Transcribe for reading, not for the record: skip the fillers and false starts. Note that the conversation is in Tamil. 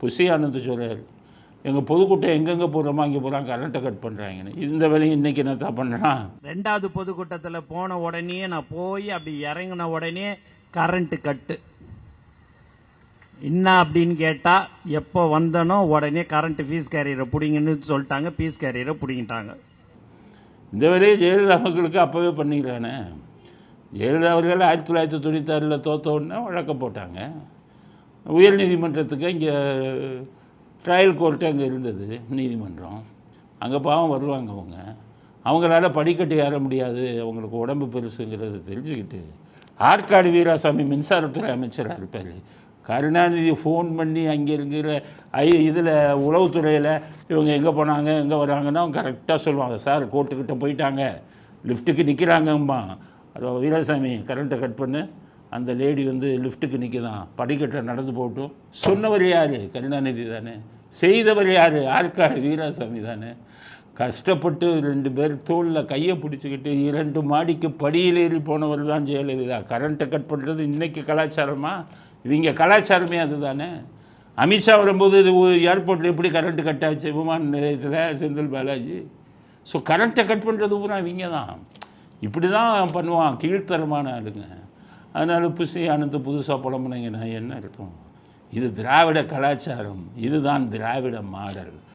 புஷி ஆனந்த் சொல்கிறார், எங்கள் பொதுக்கூட்டம் எங்கெங்கே போகிறோமோ அங்கே போகிறாங்க, கரண்ட்டை கட் பண்ணுறாங்கன்னு. இந்த வேலையும் இன்றைக்கி என்ன தான் பண்ணுறான். 2வது பொதுக்கூட்டத்தில் போன உடனே நான் போய் அப்படி இறங்கின உடனே கரண்ட்டு கட்டு. என்ன அப்படின்னு கேட்டால், எப்போ வந்தனோ உடனே கரண்ட்டு ஃபீஸ் கேரியரை பிடிங்கன்னு சொல்லிட்டாங்க. ஃபீஸ் கேரியரை பிடிங்கிட்டாங்க. இந்த வேலையை ஜெயலலிதா மக்களுக்கு அப்போவே பண்ணிக்கிறானே. ஜெயலலிதா அவர்கள் 1996 தோற்ற உடனே வழக்க போட்டாங்க. உயர் நீதிமன்றத்துக்கு இங்கே ட்ரையல் கோர்ட்டு அங்கே இருந்தது, நீதிமன்றம். அங்கே பாவம் வருவாங்க அவங்களால படிக்கட்டு ஏற முடியாது, அவங்களுக்கு உடம்பு பெருசுங்கிறது தெரிஞ்சுக்கிட்டு ஆற்காடு வீராசாமி மின்சாரத்துறை அமைச்சராக இருப்பார். கருணாநிதி ஃபோன் பண்ணி அங்கே இருக்கிற இதில் உளவுத்துறையில் இவங்க எங்கே போனாங்க எங்கே வராங்கன்னா அவங்க கரெக்டாக சொல்லுவாங்க. சார் கோர்ட்டுக்கிட்ட போயிட்டாங்க, லிஃப்ட்டுக்கு நிற்கிறாங்கம்மா. அதோ வீராசாமி கரண்ட்டை கட் பண்ணு, அந்த லேடி லிஃப்ட்டுக்கு நிற்கதான், படிக்கட்டை நடந்து போகட்டும். சொன்னவர் யார்? கருணாநிதி தானே. செய்தவர் யார்? ஆற்காடு வீராசாமி தானே. கஷ்டப்பட்டு 2 பேர் தோளில் கையை பிடிச்சிக்கிட்டு 2 மாடிக்கு படியில் ஏறி போனவர் தான் ஜெயலலிதா. கரண்ட்டை கட் பண்ணுறது இன்றைக்கி கலாச்சாரமா? இவங்க கலாச்சாரமே அது தானே. அமித்ஷா வரும்போது இது ஏர்போர்ட்டில் எப்படி கரண்ட்டு கட் ஆச்சு, விமான நிலையத்தில் செந்தில் பாலாஜி. ஸோ கரண்ட்டை கட் பண்ணுறது பூரா இவங்க தான். இப்படி தான் பண்ணுவான், கீழ்த்தரமான ஆளுங்க. அதனால் புஷி ஆனந்த் புதுசாக புலம்புனீங்கன்னா என்ன அர்த்தம்? இது திராவிட கலாச்சாரம், இதுதான் திராவிட மாடல்.